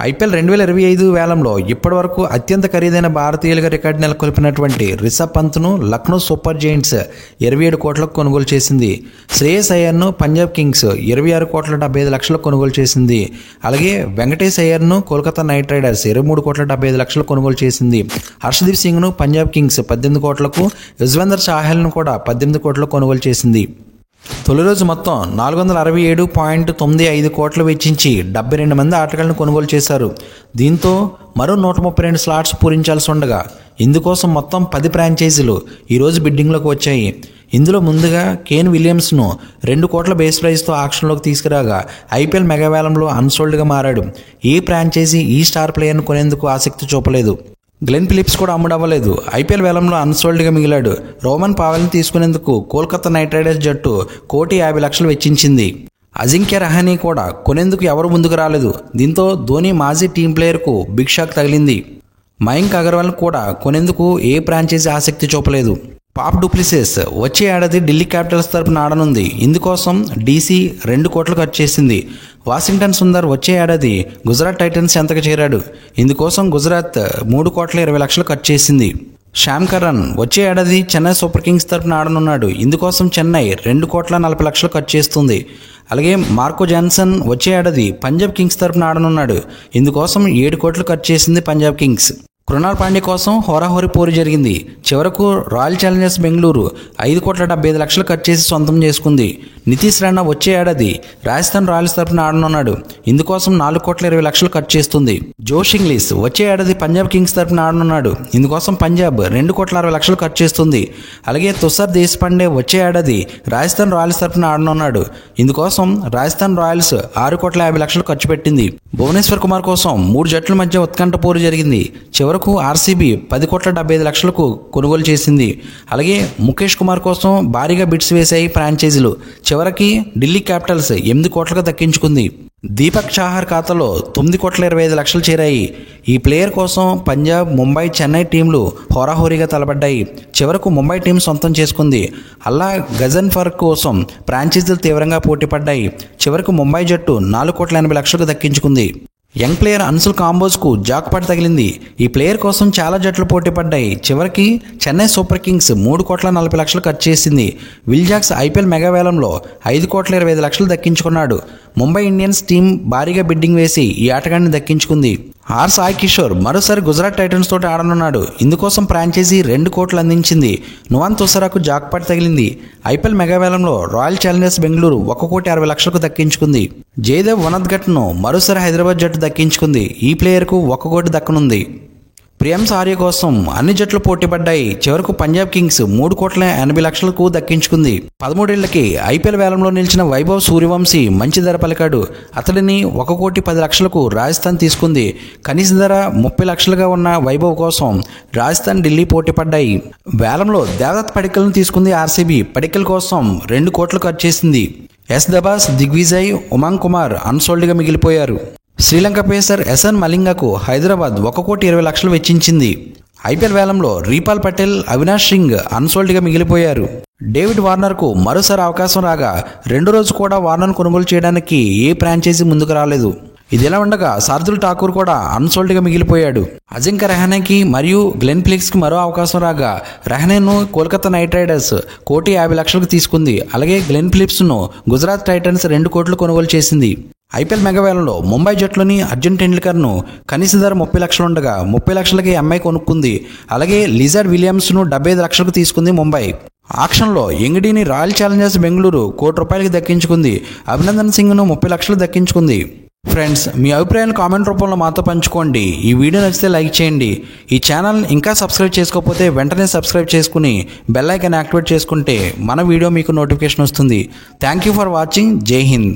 IPL 2025 వేలంలో ఇప్పటివరకు అత్యంత ఖరీదైన భారతీయులుగా రికార్డు నెలకొల్పినటువంటి రిషబ్ పంత్ను లక్నో సూపర్ జెయింట్స్ 27 కోట్లకు కొనుగోలు చేసింది. శ్రేయస్ అయ్యర్ను పంజాబ్ కింగ్స్ 26 కోట్ల 75 లక్షలకు కొనుగోలు చేసింది. అలాగే వెంకటేష్ అయ్యర్ను కోల్కతా నైట్ రైడర్స్ 23 కోట్ల 75 లక్షలకు కొనుగోలు చేసింది. హర్షదీప్ సింగ్ను పంజాబ్ కింగ్స్ 18 కోట్లకు, యుజ్వేంద్ర చాహల్ను కూడా 18 కోట్లకు కొనుగోలు చేసింది. తొలి రోజు మొత్తం 467.95 కోట్లు వెచ్చించి 72 మంది ఆటగాళ్లను కొనుగోలు చేశారు. దీంతో మరో 132 స్లాట్స్ పూరించాల్సి ఉండగా ఇందుకోసం మొత్తం 10 ఫ్రాంచైజీలు ఈరోజు బిడ్డింగ్లోకి వచ్చాయి. ఇందులో ముందుగా కేన్ విలియమ్స్ను 2 కోట్ల బేస్ ప్రైస్తో ఆక్షన్లోకి తీసుకురాగా ఐపీఎల్ మెగావేలంలో అన్సోల్డ్గా మారాడు. ఏ ఫ్రాంచైజీ ఈ స్టార్ ప్లేయర్ను కొనేందుకు ఆసక్తి చూపలేదు. గ్లెన్ ఫిలిప్స్ కూడా అమ్ముడవ్వలేదు. ఐపీఎల్ వేలంలో అన్సోల్డ్గా మిగిలాడు. రోమన్ పావెల్ని తీసుకునేందుకు కోల్కతా నైట్ రైడర్స్ జట్టు 1,50,00,000 వెచ్చించింది. అజింక్య రహానే కూడా కొనేందుకు ఎవరు ముందుకు రాలేదు. దీంతో ధోని మాజీ టీం ప్లేయర్కు బిగ్ షాక్ తగిలింది. మయాంక్ అగర్వాల్ కూడా కొనేందుకు ఏ ఫ్రాంచైజీ ఆసక్తి చూపలేదు. పాప్ డూప్లిసిస్ వచ్చే ఏడాది ఢిల్లీ క్యాపిటల్స్ తరపున ఆడనుంది. ఇందుకోసం డీసీ 2 కోట్లు ఖర్చు చేసింది. వాషింగ్టన్ సుందర్ వచ్చే ఏడాది గుజరాత్ టైటన్స్ ఎంతకు చేరాడు. ఇందుకోసం గుజరాత్ 3 కోట్ల 20 లక్షలు ఖర్చు చేసింది. శ్యామ్ కరణ్ వచ్చే ఏడాది చెన్నై సూపర్ కింగ్స్ తరపున ఆడనున్నాడు. ఇందుకోసం చెన్నై 2 కోట్ల 40 లక్షలు ఖర్చు చేస్తుంది. అలాగే మార్కో జాన్సన్ వచ్చే ఏడాది పంజాబ్ కింగ్స్ తరపున ఆడనున్నాడు. ఇందుకోసం 7 కోట్లు ఖర్చు చేసింది పంజాబ్ కింగ్స్. కృణాల్ పాండ్య కోసం హోరాహోరీ పోరు జరిగింది. చివరకు రాయల్ ఛాలెంజర్స్ బెంగళూరు 5 కోట్ల 75 లక్షలు ఖర్చు చేసి సొంతం చేసుకుంది. నితీష్ రాణా వచ్చే ఏడాది రాజస్థాన్ రాయల్స్ తరపున ఆడనున్నాడు. ఇందుకోసం 4 కోట్ల 20 లక్షలు ఖర్చు చేస్తుంది. జోష్ ఇంగ్లీష్ వచ్చే ఏడాది పంజాబ్ కింగ్స్ తరపున ఆడనున్నాడు. ఇందుకోసం పంజాబ్ 2 కోట్ల 60 లక్షలు ఖర్చు చేస్తుంది. అలాగే తుషార్ దేశపాండే వచ్చే ఏడాది రాజస్థాన్ రాయల్స్ తరపున ఆడనున్నాడు. ఇందుకోసం రాజస్థాన్ రాయల్స్ 6 కోట్ల 50 లక్షలు ఖర్చు పెట్టింది. భువనేశ్వర్ కుమార్ కోసం 3 జట్ల మధ్య ఉత్కంఠ పోరు జరిగింది. చివరకు ఆర్సీబీ 10 కోట్ల 75 లక్షలకు కొనుగోలు చేసింది. అలాగే ముఖేష్ కుమార్ కోసం భారీగా బిడ్స్ వేశాయి ఫ్రాంచైజీలు. చివరికి ఢిల్లీ క్యాపిటల్స్ 8 కోట్లకు దక్కించుకుంది. దీపక్ చాహర్ ఖాతాలో 9 కోట్ల 25 లక్షలు చేరాయి. ఈ ప్లేయర్ కోసం పంజాబ్, ముంబై, చెన్నై టీంలు హోరాహోరీగా తలపడ్డాయి. చివరకు ముంబై టీం సొంతం చేసుకుంది. అల్లా గజన్ఫర్ కోసం ఫ్రాంచైజీలు తీవ్రంగా పోటీపడ్డాయి. చివరకు ముంబై జట్టు 4 కోట్ల 80 లక్షలకు దక్కించుకుంది. యంగ్ ప్లేయర్ అన్సుల్ కాంబోజ్కు జాక్పాట్ తగిలింది. ఈ ప్లేయర్ కోసం చాలా జట్లు పోటీ పడ్డాయి. చివరికి చెన్నై సూపర్ కింగ్స్ 3 కోట్ల 40 లక్షలు ఖర్చు చేసింది. విల్ జాక్స్ ఐపీఎల్ మెగావేలంలో 5 కోట్ల 25 లక్షలు దక్కించుకున్నాడు. ముంబై ఇండియన్స్ టీం భారీగా బిడ్డింగ్ వేసి ఈ ఆటగాడిని దక్కించుకుంది. ఆర్ సాయి కిషోర్ మరోసారి గుజరాత్ టైటన్స్ తోటి ఆడనున్నాడు. ఇందుకోసం ఫ్రాంచైజీ 2 కోట్లు అందించింది. నువాన్ తుసరాకు జాక్పాట్ తగిలింది. ఐపీఎల్ మెగావేలంలో రాయల్ ఛాలెంజర్స్ బెంగళూరు 1,60,00,000 లక్షలకు దక్కించుకుంది. జయదేవ్ వనద్గట్ను మరోసారి హైదరాబాద్ జట్టు దక్కించుకుంది. ఈ ప్లేయర్కు 1 కోటి దక్కనుంది. ప్రియాంశ్ ఆర్య కోసం అన్ని జట్లు పోటీపడ్డాయి. చివరకు పంజాబ్ కింగ్స్ 3 కోట్ల 80 లక్షలకు దక్కించుకుంది. 13 ఏళ్లకి ఐపీఎల్ వేలంలో నిలిచిన వైభవ్ సూర్యవంశీ మంచి ధర పలికాడు. అతడిని 1 కోటి 10 లక్షలకు రాజస్థాన్ తీసుకుంది. కనీస ధర 30 లక్షలుగా ఉన్న వైభవ్ కోసం రాజస్థాన్, ఢిల్లీ పోటీపడ్డాయి. వేలంలో దేవదత్ పడిక్కల్ను తీసుకుంది ఆర్సీబీ. పడిక్కల్ కోసం 2 కోట్లు ఖర్చు చేసింది. ఎస్ దబాస్, దిగ్విజయ్, ఉమాంగ్ కుమార్ అన్సోల్డ్గా మిగిలిపోయారు. శ్రీలంక పేసర్ ఎస్ఎన్ మలింగకు హైదరాబాద్ 1 కోటి 20 లక్షలు వెచ్చించింది. ఐపీఎల్ వేలంలో రీపాల్ పటేల్, అవినాష్ సింగ్ అన్సోల్డ్గా మిగిలిపోయారు. డేవిడ్ వార్నర్కు మరోసారి అవకాశం రాగా 2వ రోజు కూడా వార్నర్ను కొనుగోలు చేయడానికి ఏ ఫ్రాంచైజీ ముందుకు రాలేదు. ఇదిలా ఉండగా శార్దుల్ ఠాకూర్ కూడా అన్సోల్డ్గా మిగిలిపోయాడు. అజింక్య రహానేకి మరియు గ్లెన్ ఫిలిప్స్కి మరో అవకాశం రాగా రహానేను కోల్కతా నైట్ రైడర్స్ 1,50,00,000 లక్షలకు తీసుకుంది. అలాగే గ్లెన్ ఫిలిప్స్ను గుజరాత్ టైటన్స్ 2 కోట్లు కొనుగోలు చేసింది. ఐపీఎల్ మెగావేలంలో ముంబై జట్లోని అర్జున్ టెండూల్కర్ను కనీస ధర 30 లక్షలు ఉండగా 30 లక్షలకి ఎంఐ కొనుక్కుంది. అలాగే లిజార్డ్ విలియమ్స్ను 75 లక్షలకు తీసుకుంది ముంబై. ఆక్షన్లో ఎంగిడీని రాయల్ ఛాలెంజర్స్ బెంగళూరు 1 కోటి రూపాయలకి దక్కించుకుంది. అభినందన్ సింగ్ను 30 లక్షలు దక్కించుకుంది. ఫ్రెండ్స్, మీ అభిప్రాయాన్ని కామెంట్ రూపంలో మాతో పంచుకోండి. ఈ వీడియో నచ్చితే లైక్ చేయండి. ఈ ఛానల్ ఇంకా సబ్స్క్రైబ్ చేసుకోకపోతే వెంటనే సబ్స్క్రైబ్ చేసుకుని బెల్ ఐకాన్ యాక్టివేట్ చేసుకుంటే మన వీడియో మీకు నోటిఫికేషన్ వస్తుంది. Thank you for watching. జై హింద్.